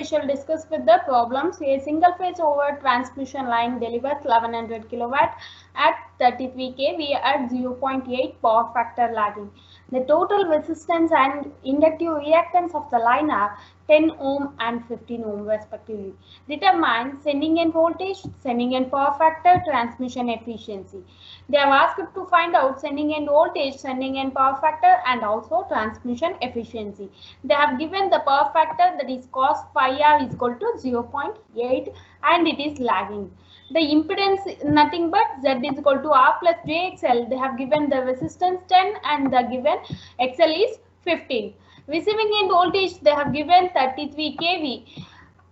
shall discuss with the problems. A single phase over transmission line delivers 1100 kilowatt at 33 kV at 0.8 power factor lagging. The total resistance and inductive reactance of the line are 10 ohm and 15 ohm respectively. Determine sending end voltage, sending end power factor, transmission efficiency. They have asked to find out sending end voltage, sending end power factor and also transmission efficiency. They have given the power factor, that is cos phi r is equal to 0.8 and it is lagging. The impedance nothing but Z is equal to R plus JXL. They have given the resistance 10 and the given XL is 15. Receiving end voltage they have given 33 kV.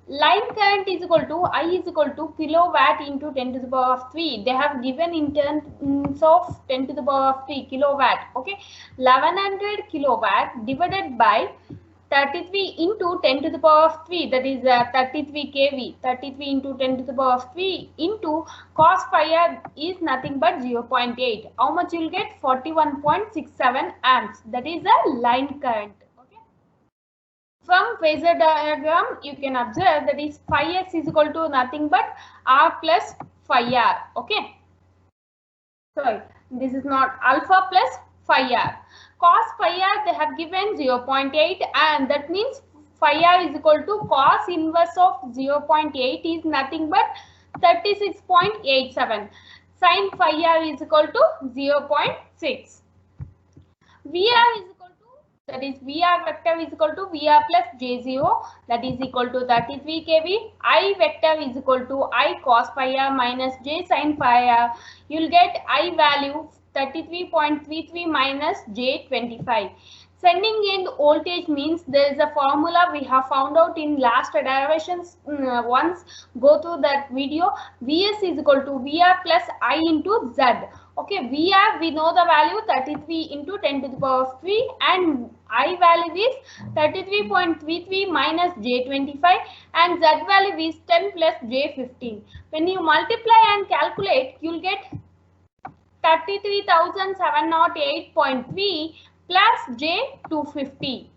Line current is equal to I is equal to kilowatt into 10 to the power of 3. They have given in terms of 10 to the power of 3 kilowatt. Okay, 1100 kilowatt divided by 33 into 10 to the power of 3, that is 33 kV. 33 into 10 to the power of 3 into cos phi r is nothing but 0.8. How much you will get? 41.67 amps. That is a line current. Okay. From phasor diagram, you can observe that is phi s is equal to nothing but r plus phi r. Okay. Sorry, this is not alpha plus phi r. Cos phi r they have given 0.8 and that means phi r is equal to cos inverse of 0.8 is nothing but 36.87. Sin phi r is equal to 0.6. VR is equal to, that is VR vector is equal to VR plus J0, that is equal to 33 kV. I vector is equal to I cos phi r minus J sin phi r. You will get I value 33.33 minus J25. Sending end voltage means there is a formula we have found out in last derivations. Once go through that video. Vs is equal to VR plus I into Z. Okay, VR we know the value 33 into 10 to the power of 3 and I value is 33.33 minus J25 and Z value is 10 plus J15. When you multiply and calculate, you will get 33,708.3 plus J250.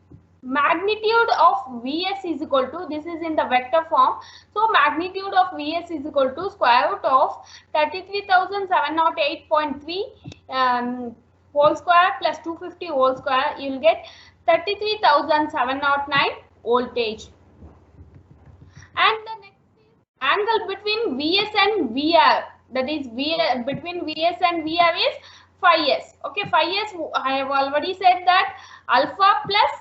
Magnitude of Vs is equal to, this is in the vector form, so magnitude of Vs is equal to square root of 33,708.3 whole square plus 250 whole square. You will get 33,709 voltage. And the next is angle between Vs and VR. That is between Vs and VR is phi s. Okay, phi s I have already said that alpha plus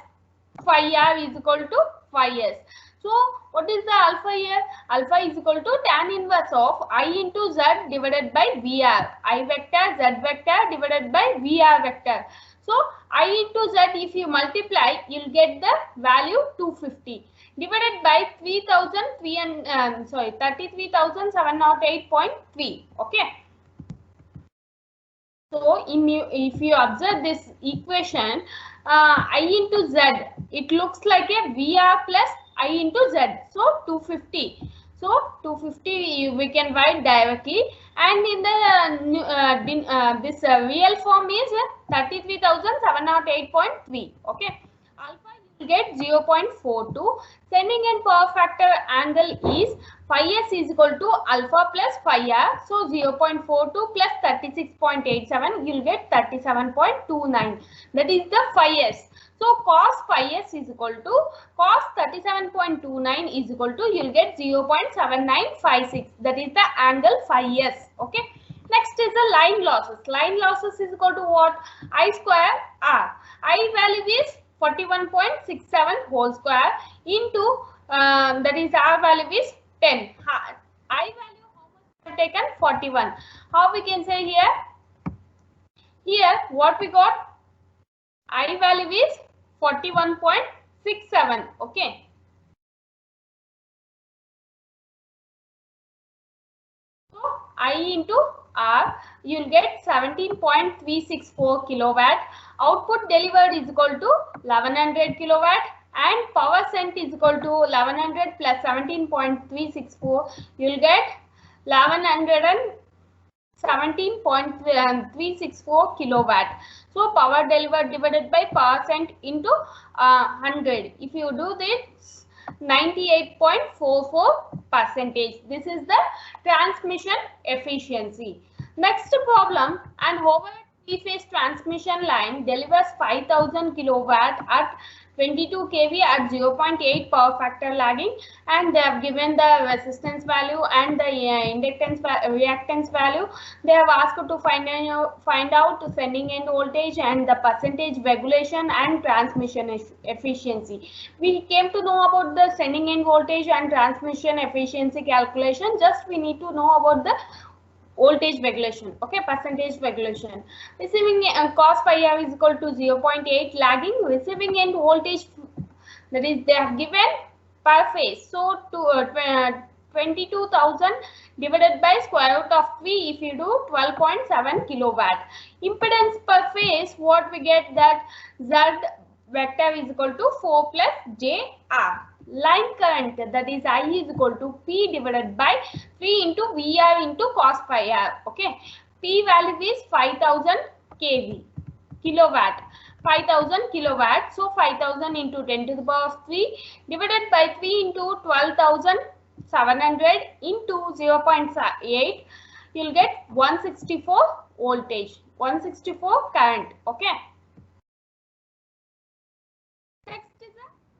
phi r is equal to phi s. So what is the alpha here? Alpha is equal to tan inverse of I into Z divided by VR. I vector Z vector divided by VR vector. So I into Z if you multiply, you will get the value 250 divided by 33,708.3. Okay. So if you observe this equation, I into Z, it looks like a VR plus I into Z. So 250. So 250 we can write directly, and in the this real form is 33,708.3. Okay. Alpha you get 0.42. Sending end power factor angle is phi s is equal to alpha plus phi r. So 0.42 plus 36.87, you will get 37.29. That is the phi s. So cos phi s is equal to cos 37.29 is equal to, you will get 0.7956. That is the angle phi s. Okay. Next is the line losses. Line losses is equal to what? I square r. I value is 41.67 whole square into that is R value is 10. I value how much we have taken? 41. How we can say here? Here what we got? I value is 41.67. Okay. So I into R, you will get 17.364 kilowatt. Output delivered is equal to 1100 kilowatt and power sent is equal to 1100 plus 17.364. You will get 1117.364 kilowatt. So power delivered divided by power sent into 100. If you do this, 98.44%. This is the transmission efficiency. Next problem, an overhead three-phase transmission line delivers 5000 kilowatt at 22 kV at 0.8 power factor lagging, and they have given the resistance value and the inductance reactance value. They have asked to find out sending end voltage and the percentage regulation and transmission efficiency. We came to know about the sending end voltage and transmission efficiency calculation. Just we need to know about the voltage regulation, okay, percentage regulation. Receiving cos phi r is equal to 0.8 lagging. Receiving end voltage, that is they have given per phase, so to 22,000 divided by square root of 3, if you do 12.7 kilowatt. Impedance per phase, what we get, that Z vector is equal to 4 plus JR. Line current, that is I is equal to P divided by 3 into VR into cos phi r. Okay, P value is 5000 kV kilowatt, 5000 kilowatt. So 5000 into 10 to the power of 3 divided by 3 into 12,700 into 0.8, you'll get 164 voltage, 164 current. Okay.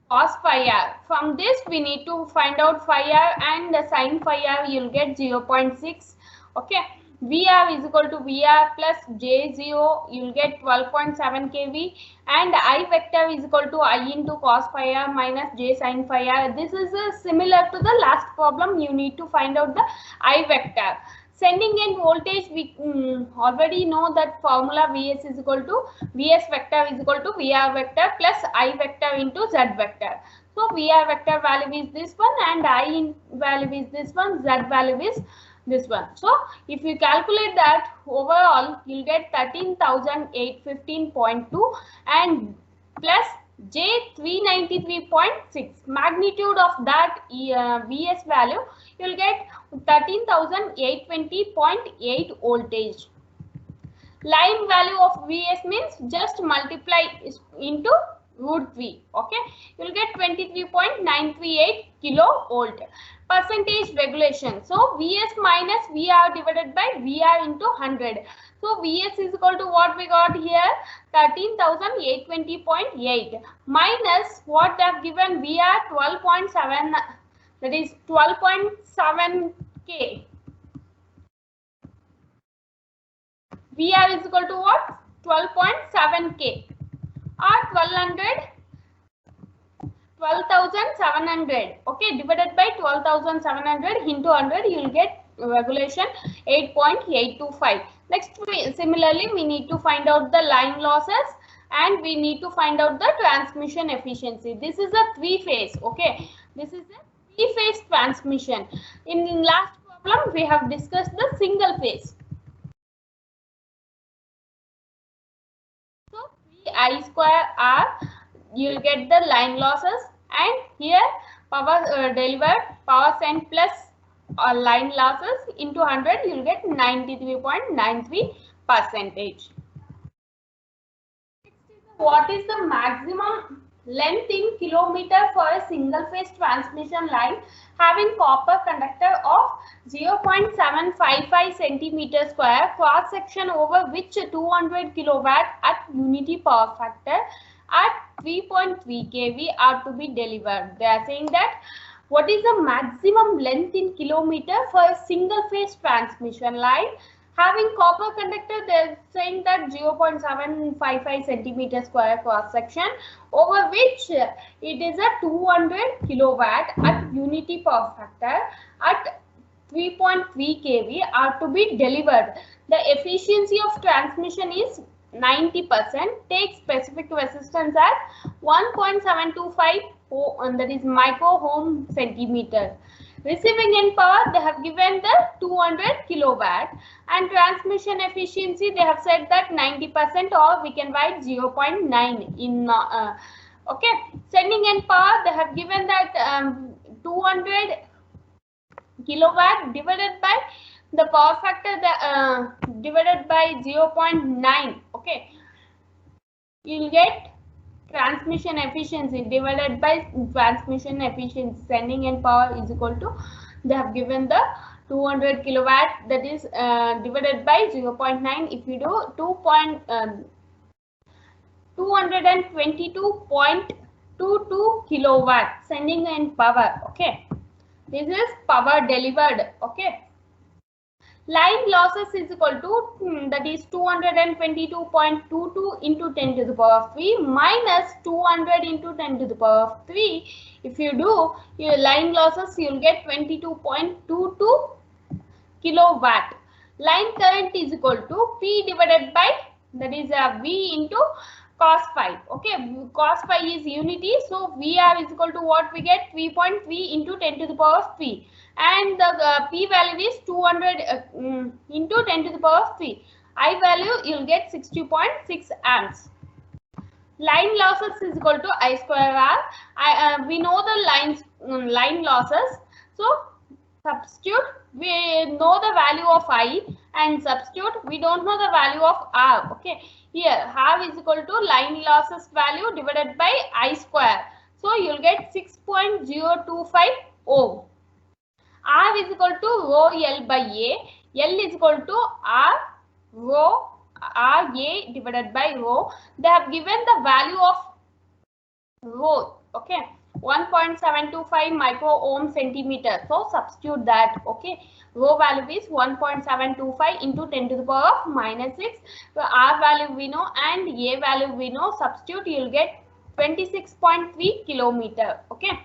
Cos phi r. From this we need to find out phi r, and the sin phi r you'll get 0.6. Okay, VR is equal to VR plus J0, you'll get 12.7 kV, and I vector is equal to I into cos phi r minus J sin phi r. This is similar to the last problem. You need to find out the I vector. Sending end voltage, we already know that formula Vs is equal to Vs vector is equal to Vr vector plus I vector into Z vector. So Vr vector value is this one, and I value is this one, Z value is this one. So if you calculate that, overall you'll get 13,815.2 and plus J 393.6. Magnitude of that Vs value, you'll get 13,820.8 voltage. Line value of Vs means just multiply into root 3. Okay, you'll get 23.938 kilovolt. Percentage regulation, so Vs minus Vr divided by Vr into 100. So Vs is equal to what we got here, 13,820.8 minus what they have given, Vr 12.7, that is 12.7 K. Vr is equal to what, 12.7 K or 12,700. Okay, divided by 12,700 into 100, you will get regulation 8.825. Next, similarly, we need to find out the line losses and we need to find out the transmission efficiency. This is a three-phase. Okay, this is a three-phase transmission. In last problem, we have discussed the single phase. So, I square R, you will get the line losses, and here power delivered, power sent plus line losses into 100, you will get 93.93%. What is the maximum length in kilometer for a single phase transmission line having copper conductor of 0.755 centimeter square, cross section over which 200 kilowatt at unity power factor at 3.3 kV are to be delivered. They are saying that what is the maximum length in kilometer for a single phase transmission line having copper conductor. They are saying that 0.755 centimeter square cross section over which it is a 200 kilowatt at unity power factor at 3.3 kV are to be delivered. The efficiency of transmission is 90%. Take specific resistance as 1.725 that is micro ohm centimeter. Receiving end power, they have given the 200 kilowatt, and transmission efficiency they have said that 90%, or we can write 0.9 in okay. Sending end power, they have given that 200 kilowatt divided by the power factor divided by 0.9. Okay, you will get transmission efficiency divided by transmission efficiency, sending end power is equal to, they have given the 200 kilowatt, that is divided by 0.9. If you do 222.22 kilowatt sending end power. Okay, this is power delivered. Okay, line losses is equal to that is 222.22 into 10 to the power of 3 minus 200 into 10 to the power of 3. If you do your line losses, you will get 22.22 kilowatt. Line current is equal to P divided by, that is V into cos phi. Okay, cos phi is unity, so VR is equal to what we get, 3.3 into 10 to the power of 3, and the P value is 200 into 10 to the power of 3. I value you will get 60.6 amps. Line losses is equal to I square R. We know the line losses, so substitute, we know the value of I, and substitute, we don't know the value of R. Okay, here R is equal to line losses value divided by I square, so you will get 6.025 ohm. R is equal to rho L by A. L is equal to R rho R A divided by rho. They have given the value of rho. Okay, 1.725 micro ohm centimeter. So substitute that. Okay, rho value is 1.725 into 10 to the power of minus 6. So R value we know and A value we know. Substitute, you will get 26.3 kilometer. Okay.